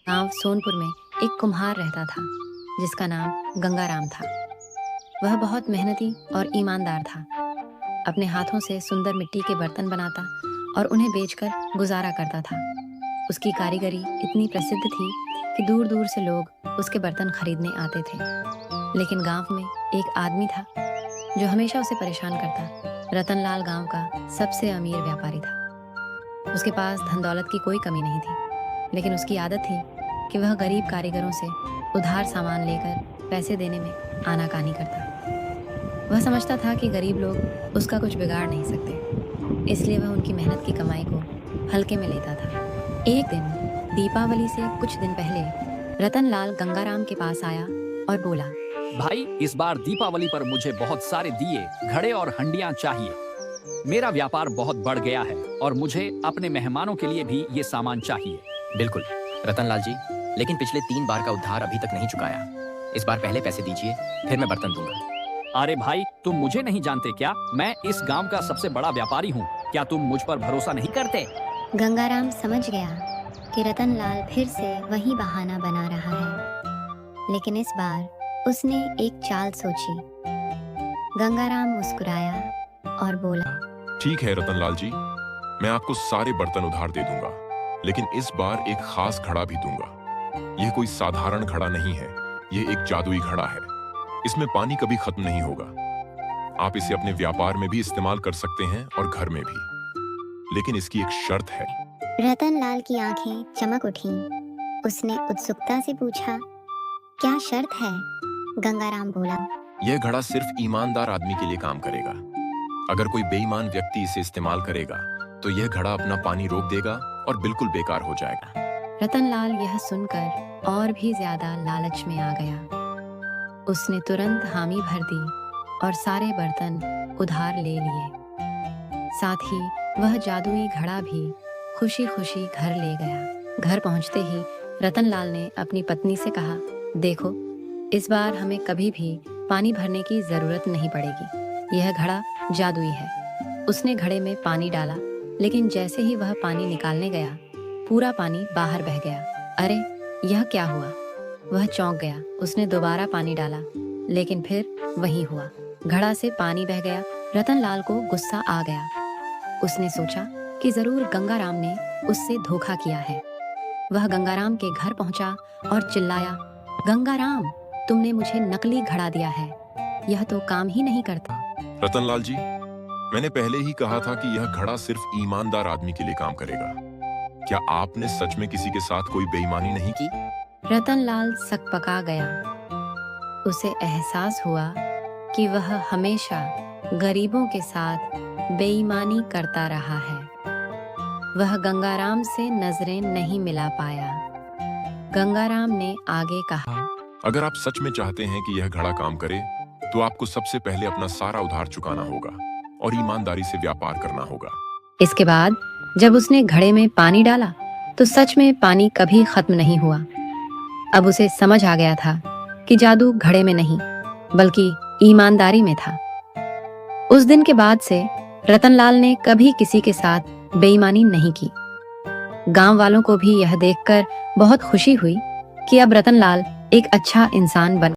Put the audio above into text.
गांव सोनपुर में एक कुम्हार रहता था जिसका नाम गंगाराम था। वह बहुत मेहनती और ईमानदार था। अपने हाथों से सुंदर मिट्टी के बर्तन बनाता और उन्हें बेचकर गुजारा करता था। उसकी कारीगरी इतनी प्रसिद्ध थी कि दूर दूर से लोग उसके बर्तन खरीदने आते थे। लेकिन गांव में एक आदमी था जो हमेशा उसे परेशान करता। रतनलाल गांव का सबसे अमीर व्यापारी था। उसके पास धन दौलत की कोई कमी नहीं थी, लेकिन उसकी आदत थी कि वह गरीब कारीगरों से उधार सामान लेकर पैसे देने में आनाकानी करता। वह समझता था कि गरीब लोग उसका कुछ बिगाड़ नहीं सकते, इसलिए वह उनकी मेहनत की कमाई को हल्के में लेता था। एक दिन दीपावली से कुछ दिन पहले रतनलाल गंगाराम के पास आया और बोला, भाई, इस बार दीपावली पर मुझे बहुत सारे दिए, घड़े और हंडियां चाहिए। मेरा व्यापार बहुत बढ़ गया है और मुझे अपने मेहमानों के लिए भी ये सामान चाहिए। बिल्कुल रतनलाल जी, लेकिन पिछले 3 बार का उधार अभी तक नहीं चुकाया। इस बार पहले पैसे दीजिए, फिर मैं बर्तन दूंगा। अरे भाई, तुम मुझे नहीं जानते क्या? मैं इस गांव का सबसे बड़ा व्यापारी हूँ। क्या तुम मुझ पर भरोसा नहीं करते? गंगाराम समझ गया कि रतनलाल फिर से वही बहाना बना रहा है, लेकिन इस बार उसने एक चाल सोची। गंगाराम मुस्कुराया और बोला, ठीक है रतनलाल जी, मैं आपको सारे बर्तन उधार दे दूंगा, लेकिन इस बार एक खास घड़ा भी दूंगा। यह कोई साधारण घड़ा नहीं है, यह एक जादुई घड़ा है। इसमें पानी कभी खत्म नहीं होगा। आप इसे अपने व्यापार में भी इस्तेमाल कर सकते हैं और घर में भी, लेकिन इसकी एक शर्त है। रतनलाल की आंखें चमक उठीं। उसने उत्सुकता से पूछा, क्या शर्त है? गंगाराम बोला, यह घड़ा सिर्फ ईमानदार आदमी के लिए काम करेगा। अगर कोई बेईमान व्यक्ति इसे इस्तेमाल करेगा तो यह घड़ा अपना पानी रोक देगा और बिल्कुल बेकार हो जाएगा। रतनलाल यह सुनकर और भी ज्यादा लालच में आ गया। उसने तुरंत हामी भर दी और सारे बर्तन उधार ले लिए। साथ ही वह जादुई घड़ा भी खुशी खुशी घर ले गया। घर पहुंचते ही रतनलाल ने अपनी पत्नी से कहा, देखो, इस बार हमें कभी भी पानी भरने की जरूरत नहीं पड़ेगी। यह घड़ा जादुई है। उसने घड़े में पानी डाला, लेकिन जैसे ही वह पानी निकालने गया, पूरा पानी बाहर बह गया। अरे, यह क्या हुआ? वह चौंक गया। उसने दोबारा पानी डाला, लेकिन फिर वही हुआ, घड़ा से पानी बह गया। रतनलाल को गुस्सा आ गया। उसने सोचा कि जरूर गंगाराम ने उससे धोखा किया है। वह गंगाराम के घर पहुंचा और चिल्लाया, गंगाराम, तुमने मुझे नकली घड़ा दिया है, यह तो काम ही नहीं करता। रतनलाल जी, मैंने पहले ही कहा था कि यह घड़ा सिर्फ ईमानदार आदमी के लिए काम करेगा। क्या आपने सच में किसी के साथ कोई बेईमानी नहीं की? रतनलाल सकपका गया। उसे एहसास हुआ कि वह हमेशा गरीबों के साथ बेईमानी करता रहा है। वह गंगाराम से नजरें नहीं मिला पाया। गंगाराम ने आगे कहा, अगर आप सच में चाहते हैं कि यह घड़ा काम करे, तो आपको सबसे पहले अपना सारा उधार चुकाना होगा और ईमानदारी से व्यापार करना होगा। इसके बाद जब उसने घड़े में पानी डाला तो सच में पानी कभी खत्म नहीं हुआ। अब उसे समझ आ गया था कि जादू घड़े में नहीं, बल्कि ईमानदारी में था। उस दिन के बाद से रतनलाल ने कभी किसी के साथ बेईमानी नहीं की। गांव वालों को भी यह देखकर बहुत खुशी हुई कि अब रतनलाल एक अच्छा इंसान बन